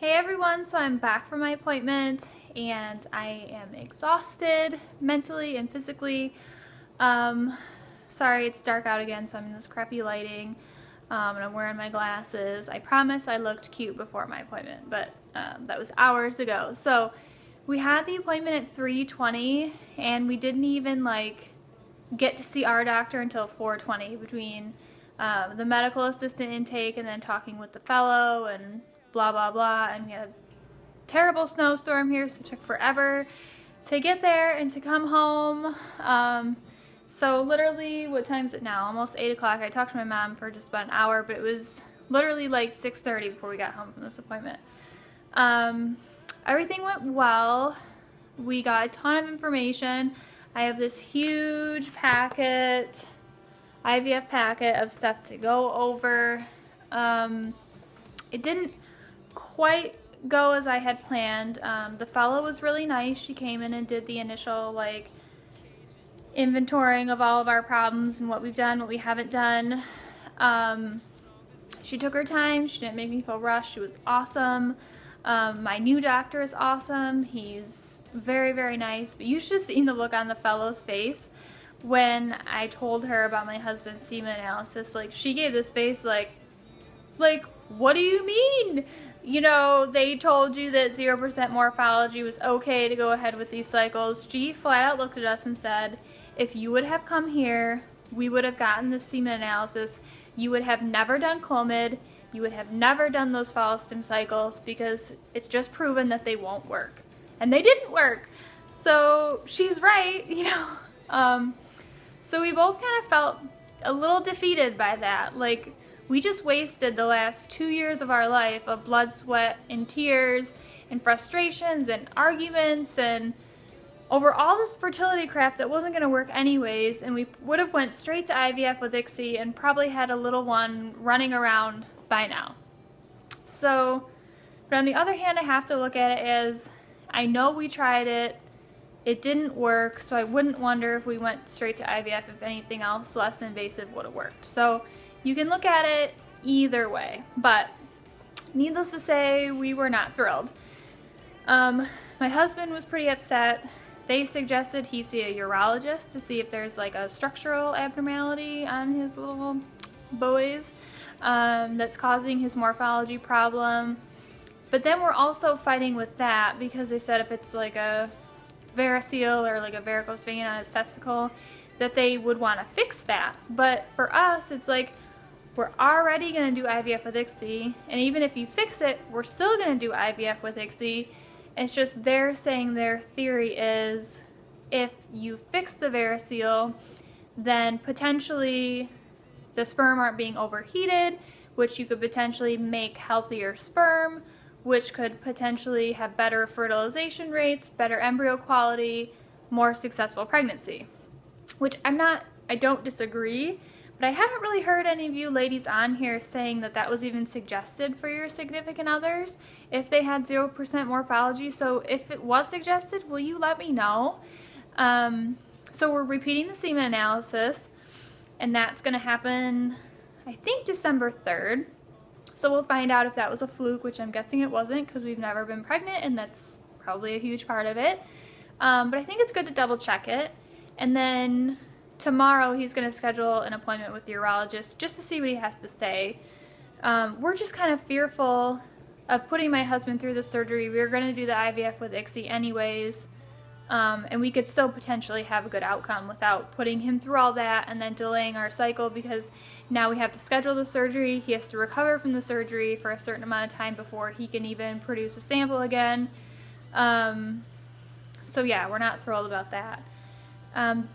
Hey everyone, so I'm back from my appointment and I am exhausted mentally and physically. Sorry, it's dark out again, so I'm in this crappy lighting and I'm wearing my glasses. I promise I looked cute before my appointment, but that was hours ago. So we had the appointment at 3:20 and we didn't even get to see our doctor until 4:20 between the medical assistant intake and then talking with the fellow and blah blah blah, and we had a terrible snowstorm here, so it took forever to get there and to come home. So literally, what time is it now? Almost 8 o'clock. I talked to my mom for just about an hour, but it was literally like 6:30 before we got home from this appointment. Everything went well. We got a ton of information. I have this huge packet, IVF packet of stuff to go over. It didn't quite go as I had planned. The fellow was really nice. She came in and did the initial inventorying of all of our problems and what we've done, what we haven't done. She took her time. She didn't make me feel rushed. She was awesome. My new doctor is awesome. He's very, very nice. But you should have seen the look on the fellow's face when I told her about my husband's semen analysis. She gave this face like, what do you mean? You know, they told you that 0% morphology was okay to go ahead with these cycles. She flat out looked at us and said, if you would have come here, we would have gotten the semen analysis. You would have never done Clomid. You would have never done those follicle cycles because it's just proven that they won't work. And they didn't work. So she's right, you know. So we both kind of felt a little defeated by that. We just wasted the last 2 years of our life of blood, sweat, and tears, and frustrations, and arguments, and over all this fertility crap that wasn't going to work anyways, and we would have went straight to IVF with ICSI and probably had a little one running around by now. So, but on the other hand, I have to look at it as, I know we tried it, it didn't work, so I wouldn't wonder if we went straight to IVF if anything else less invasive would have worked. So you can look at it either way, but needless to say, we were not thrilled. My husband was pretty upset. They suggested he see a urologist to see if there's a structural abnormality on his little boys that's causing his morphology problem. But then we're also fighting with that because they said if it's a varicose or a varicose vein on his testicle, that they would want to fix that. But for us, it's we're already going to do IVF with ICSI, and even if you fix it, we're still going to do IVF with ICSI. It's just they're saying their theory is if you fix the varicose, then potentially the sperm aren't being overheated, which you could potentially make healthier sperm, which could potentially have better fertilization rates, better embryo quality, more successful pregnancy. Which I don't disagree, but I haven't really heard any of you ladies on here saying that that was even suggested for your significant others if they had 0% morphology. So if it was suggested, will you let me know? So we're repeating the semen analysis, and that's going to happen, I think, December 3rd. So we'll find out if that was a fluke, which I'm guessing it wasn't because we've never been pregnant, and that's probably a huge part of it. But I think it's good to double check it. And then tomorrow he's going to schedule an appointment with the urologist just to see what he has to say. We're just kind of fearful of putting my husband through the surgery. We were going to do the IVF with ICSI anyways, and we could still potentially have a good outcome without putting him through all that and then delaying our cycle, because now we have to schedule the surgery. He has to recover from the surgery for a certain amount of time before he can even produce a sample again. So yeah, we're not thrilled about that.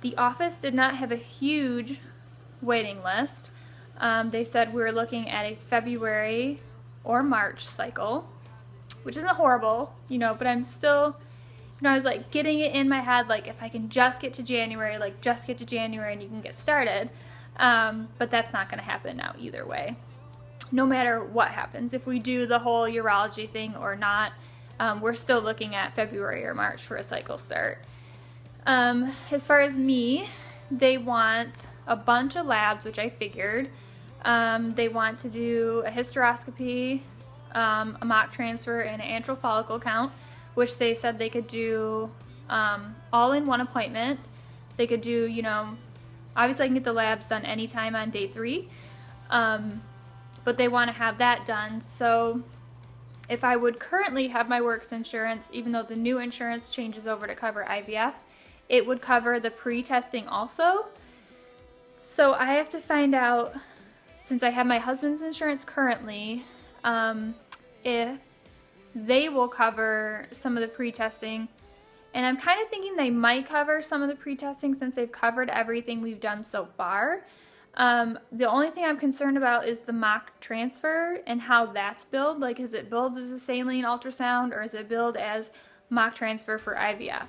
The office did not have a huge waiting list. They said we were looking at a February or March cycle, which isn't horrible, but I'm still, I was getting it in my head, if I can just get to January, just get to January and you can get started. But that's not going to happen now either way. No matter what happens, if we do the whole urology thing or not, we're still looking at February or March for a cycle start. As far as me, they want a bunch of labs, which I figured. They want to do a hysteroscopy, a mock transfer and an antral follicle count, which they said they could do all in one appointment. They could do, you know, obviously I can get the labs done anytime on day 3, but they want to have that done. So if I would currently have my works insurance, even though the new insurance changes over to cover IVF, it would cover the pre-testing also. So I have to find out, since I have my husband's insurance currently, if they will cover some of the pre-testing. And I'm kind of thinking they might cover some of the pre-testing since they've covered everything we've done so far. The only thing I'm concerned about is the mock transfer and how that's billed. Like, is it billed as a saline ultrasound or is it billed as mock transfer for IVF?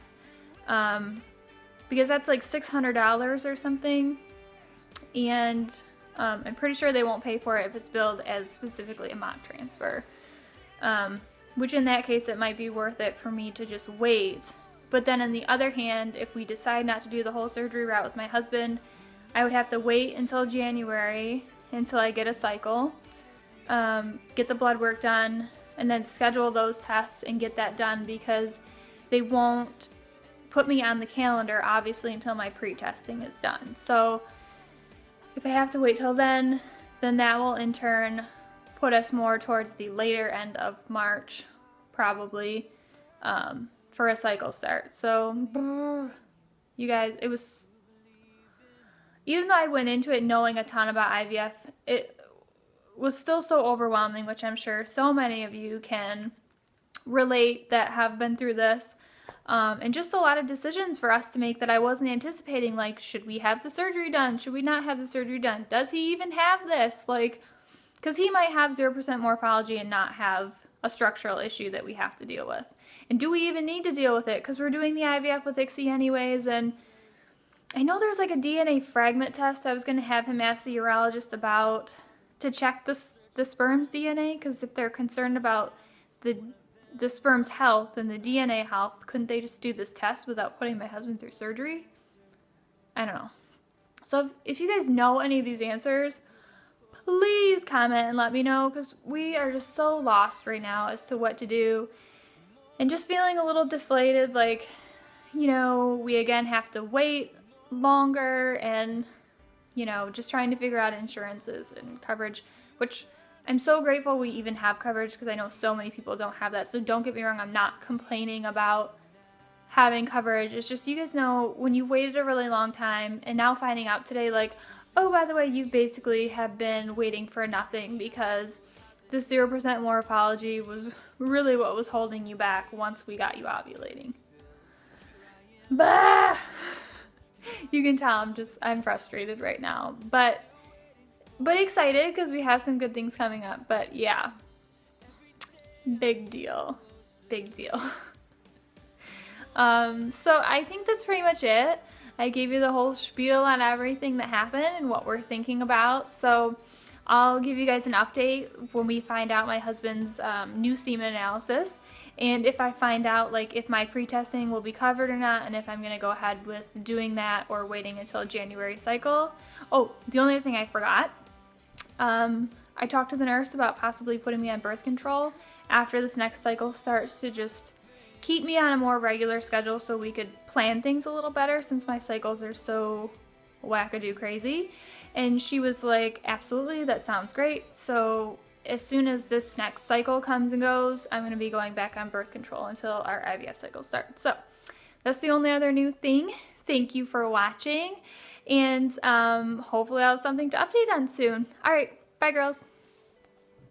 Because that's like $600 or something. And I'm pretty sure they won't pay for it if it's billed as specifically a mock transfer. Which in that case, it might be worth it for me to just wait. But then on the other hand, if we decide not to do the whole surgery route with my husband, I would have to wait until January until I get a cycle, get the blood work done, and then schedule those tests and get that done, because they won't put me on the calendar, obviously, until my pre-testing is done. So if I have to wait till then that will in turn put us more towards the later end of March, probably, for a cycle start. So, you guys, it was, even though I went into it knowing a ton about IVF, it was still so overwhelming, which I'm sure so many of you can relate that have been through this. And just a lot of decisions for us to make that I wasn't anticipating, like, should we have the surgery done? Should we not have the surgery done? Does he even have this? Like, because he might have 0% morphology and not have a structural issue that we have to deal with. And do we even need to deal with it? Because we're doing the IVF with ICSI anyways. And I know there's like a DNA fragment test I was going to have him ask the urologist about to check the sperm's DNA. Because if they're concerned about the sperm's health and the DNA health, couldn't they just do this test without putting my husband through surgery? I don't know. So if you guys know any of these answers, please comment and let me know, because we are just so lost right now as to what to do, and just feeling a little deflated, like, you know, we again have to wait longer, and, you know, just trying to figure out insurances and coverage, which I'm so grateful we even have coverage, because I know so many people don't have that. So don't get me wrong, I'm not complaining about having coverage. It's just, you guys know, when you've waited a really long time and now finding out today, like, oh, by the way, you basically have been waiting for nothing, because this 0% morphology was really what was holding you back once we got you ovulating. Bah! You can tell I'm frustrated right now, but excited because we have some good things coming up. But yeah, big deal. So I think that's pretty much it. I gave you the whole spiel on everything that happened and what we're thinking about. So I'll give you guys an update when we find out my husband's new semen analysis, and if I find out, like, if my pre-testing will be covered or not, and if I'm going to go ahead with doing that or waiting until January cycle. Oh, the only thing I forgot, I talked to the nurse about possibly putting me on birth control after this next cycle starts, to just keep me on a more regular schedule so we could plan things a little better, since my cycles are so wackadoo crazy. And she was like, absolutely, that sounds great. So as soon as this next cycle comes and goes, I'm going to be going back on birth control until our IVF cycle starts. So that's the only other new thing. Thank you for watching, and hopefully I'll have something to update on soon. All right, bye girls.